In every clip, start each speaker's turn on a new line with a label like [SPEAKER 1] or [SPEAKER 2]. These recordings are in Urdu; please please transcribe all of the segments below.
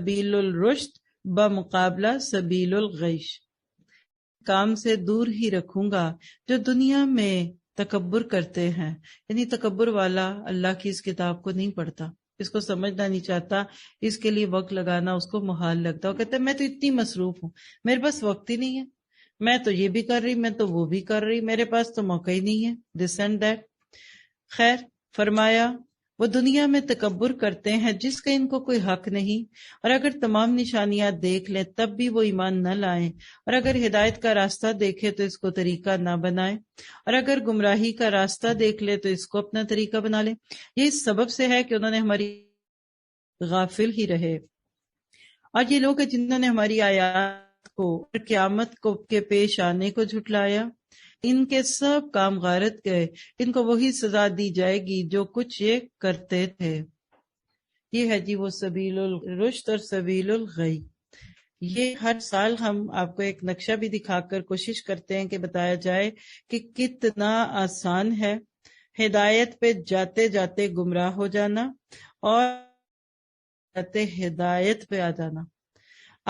[SPEAKER 1] سبیل الرشد بمقابلہ سبیل الغیش، کام سے دور ہی رکھوں گا جو دنیا میں تکبر کرتے ہیں، یعنی تکبر والا اللہ کی اس کتاب کو نہیں پڑھتا، اس کو سمجھنا نہیں چاہتا، اس کے لیے وقت لگانا اس کو محال لگتا، وہ کہتا ہے میں تو اتنی مصروف ہوں، میرے پاس وقت ہی نہیں ہے، میں تو یہ بھی کر رہی، میں تو وہ بھی کر رہی، میرے پاس تو موقع ہی نہیں ہے، دس اینڈ دیٹ۔ خیر، فرمایا وہ دنیا میں تکبر کرتے ہیں جس کا ان کو کوئی حق نہیں، اور اگر تمام نشانیاں دیکھ لیں تب بھی وہ ایمان نہ لائیں، اور اگر ہدایت کا راستہ دیکھے تو اس کو طریقہ نہ بنائے، اور اگر گمراہی کا راستہ دیکھ لے تو اس کو اپنا طریقہ بنا لے۔ یہ اس سبب سے ہے کہ انہوں نے ہماری غافل ہی رہے، اور یہ لوگ ہیں جنہوں نے ہماری آیات کو اور قیامت کو کے پیش آنے کو جھٹلایا، ان کے سب کام غارت گئے، ان کو وہی سزا دی جائے گی جو کچھ یہ کرتے تھے۔ یہ ہے جی وہ سبیل الرشد اور سبیل الغی۔ یہ ہر سال ہم آپ کو ایک نقشہ بھی دکھا کر کوشش کرتے ہیں کہ بتایا جائے کہ کتنا آسان ہے ہدایت پہ جاتے جاتے گمراہ ہو جانا اور جاتے ہدایت پہ آ جانا۔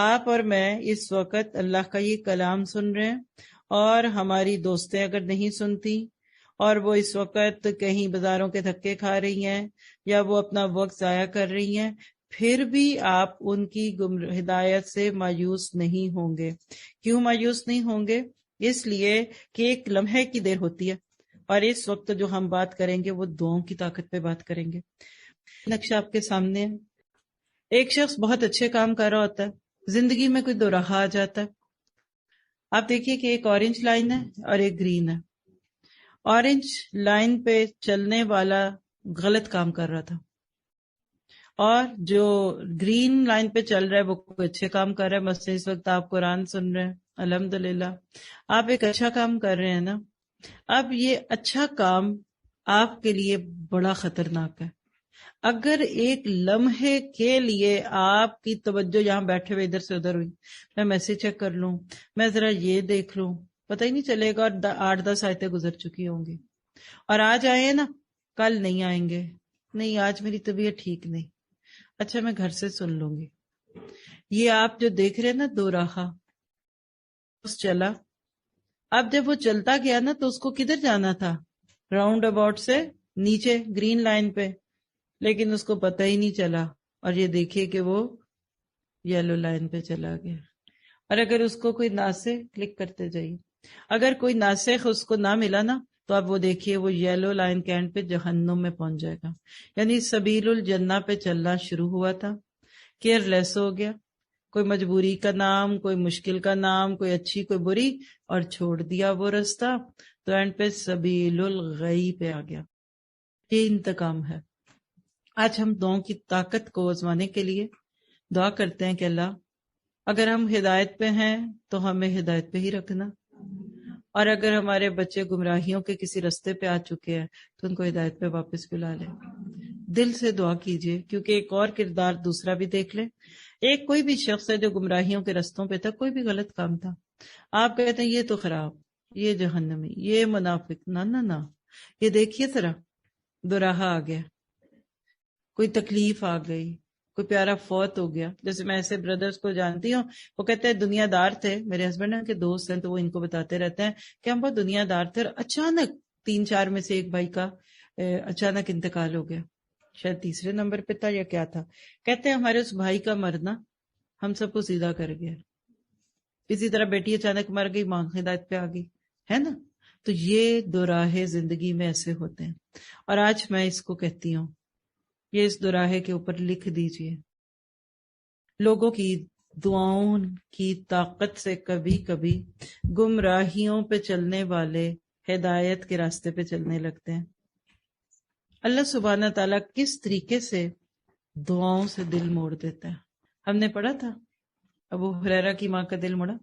[SPEAKER 1] آپ اور میں اس وقت اللہ کا یہ کلام سن رہے ہیں، اور ہماری دوستیں اگر نہیں سنتی اور وہ اس وقت کہیں بازاروں کے دھکے کھا رہی ہیں یا وہ اپنا وقت ضائع کر رہی ہیں، پھر بھی آپ ان کی ہدایت سے مایوس نہیں ہوں گے۔ کیوں مایوس نہیں ہوں گے؟ اس لیے کہ ایک لمحے کی دیر ہوتی ہے، اور اس وقت جو ہم بات کریں گے وہ دعاؤں کی طاقت پہ بات کریں گے۔ نقشہ آپ کے سامنے ہے۔ ایک شخص بہت اچھے کام کر رہا ہوتا ہے، زندگی میں کوئی دوراہا آ جاتا ہے۔ آپ دیکھیے کہ ایک اورنج لائن ہے اور ایک گرین ہے۔ اورنج لائن پہ چلنے والا غلط کام کر رہا تھا، اور جو گرین لائن پہ چل رہا ہے وہ کوئی اچھے کام کر رہا ہے۔ مثلا اس وقت آپ قرآن سن رہے ہیں، الحمدللہ آپ ایک اچھا کام کر رہے ہیں نا۔ اب یہ اچھا کام آپ کے لیے بڑا خطرناک ہے۔ اگر ایک لمحے کے لیے آپ کی توجہ یہاں بیٹھے ہوئے ادھر سے ادھر ہوئی، میں میسج چیک کر لوں، میں ذرا یہ دیکھ لوں، پتہ ہی نہیں چلے گا، اور 8-10 آیتیں گزر چکی ہوں گی، اور آج آئے نا کل نہیں آئیں گے، نہیں آج میری طبیعت ٹھیک نہیں، اچھا میں گھر سے سن لوں گی۔ یہ آپ جو دیکھ رہے ہیں نا دو راہا، اس چلا، اب جب وہ چلتا گیا نا تو اس کو کدھر جانا تھا؟ راؤنڈ اباؤٹ سے نیچے گرین لائن پہ، لیکن اس کو پتہ ہی نہیں چلا، اور یہ دیکھیے کہ وہ یلو لائن پہ چلا گیا۔ اور اگر اس کو کوئی ناسخ کلک کرتے جائیے، اگر کوئی ناسخ اس کو نہ ملا نا تو اب وہ دیکھیے وہ یلو لائن کے اینڈ پہ جہنم میں پہنچ جائے گا۔ یعنی سبیل الجنہ پہ چلنا شروع ہوا تھا، کیئر لیس ہو گیا، کوئی مجبوری کا نام، کوئی مشکل کا نام، کوئی اچھی کوئی بری، اور چھوڑ دیا وہ راستہ، تو اینڈ پہ سبیل الغی پہ آ گیا۔ یہ انتقام ہے۔ آج ہم دعاؤں کی طاقت کو آزمانے کے لیے دعا کرتے ہیں کہ اللہ اگر ہم ہدایت پہ ہیں تو ہمیں ہدایت پہ ہی رکھنا، اور اگر ہمارے بچے گمراہیوں کے کسی رستے پہ آ چکے ہیں تو ان کو ہدایت پہ واپس بلا لیں۔ دل سے دعا کیجئے، کیونکہ ایک اور کردار دوسرا بھی دیکھ لیں۔ ایک کوئی بھی شخص ہے جو گمراہیوں کے رستوں پہ تھا، کوئی بھی غلط کام تھا، آپ کہتے ہیں یہ تو خراب، یہ جہنمی، یہ منافق، نہ یہ دیکھیے ذرا دوراہا آ گیا، کوئی تکلیف آ گئی، کوئی پیارا فوت ہو گیا۔ جیسے میں ایسے بردرز کو جانتی ہوں، وہ کہتے ہیں دنیا دار تھے، میرے ہسبینڈ کے دوست ہیں تو وہ ان کو بتاتے رہتے ہیں کہ ہم بہت دنیا دار تھے، اور اچانک 3-4 میں سے ایک بھائی کا اچانک انتقال ہو گیا، شاید تیسرے نمبر پہ تھا یا کیا تھا۔ کہتے ہیں ہمارے اس بھائی کا مرنا ہم سب کو سیدھا کر گیا۔ اسی طرح بیٹی اچانک مر گئی، ماں ہدایت پہ آ گئی، ہے نا۔ تو یہ دوراہے زندگی میں ایسے ہوتے ہیں، اور آج میں اس کو کہتی ہوں یہ اس دوراہے کے اوپر لکھ دیجئے۔ لوگوں کی دعاؤں کی طاقت سے کبھی کبھی گمراہیوں پہ چلنے والے ہدایت کے راستے پہ چلنے لگتے ہیں۔ اللہ سبحانہ تعالیٰ کس طریقے سے دعاؤں سے دل موڑ دیتا ہے۔ ہم نے پڑھا تھا ابو ہریرہ کی ماں کا دل مڑا،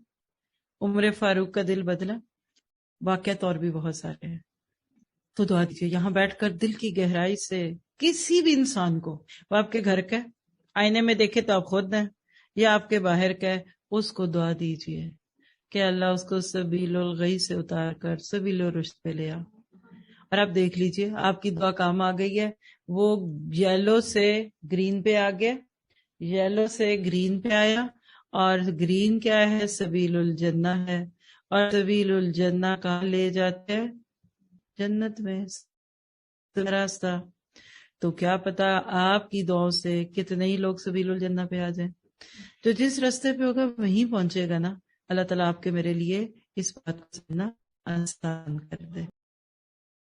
[SPEAKER 1] عمر فاروق کا دل بدلا، واقعات اور بھی بہت سارے ہیں۔ تو دعا دیجیے یہاں بیٹھ کر دل کی گہرائی سے، کسی بھی انسان کو، وہ آپ کے گھر کا ہے، آئینے میں دیکھے تو آپ خود ہیں، یا آپ کے باہر کا ہے، اس کو دعا دیجیے کہ اللہ اس کو سبیل الغی سے اتار کر سبیل الرشد پہ لے آ۔ اور آپ دیکھ لیجئے آپ کی دعا کام آ گئی ہے، وہ یلو سے گرین پہ آ گیا، یلو سے گرین پہ آیا، اور گرین کیا ہے؟ سبیل الجنہ ہے، اور سبیل الجنہ کہاں لے جاتے ہیں؟ جنت میں راستہ۔ تو کیا پتا آپ کی دعاؤں سے کتنے ہی لوگ سبیل الجنہ پہ آ جائیں۔ جو جس راستے پہ ہوگا وہیں پہنچے گا نا۔ اللہ تعالیٰ آپ کے میرے لیے اس بات کو سمجھنا آسان کر دے۔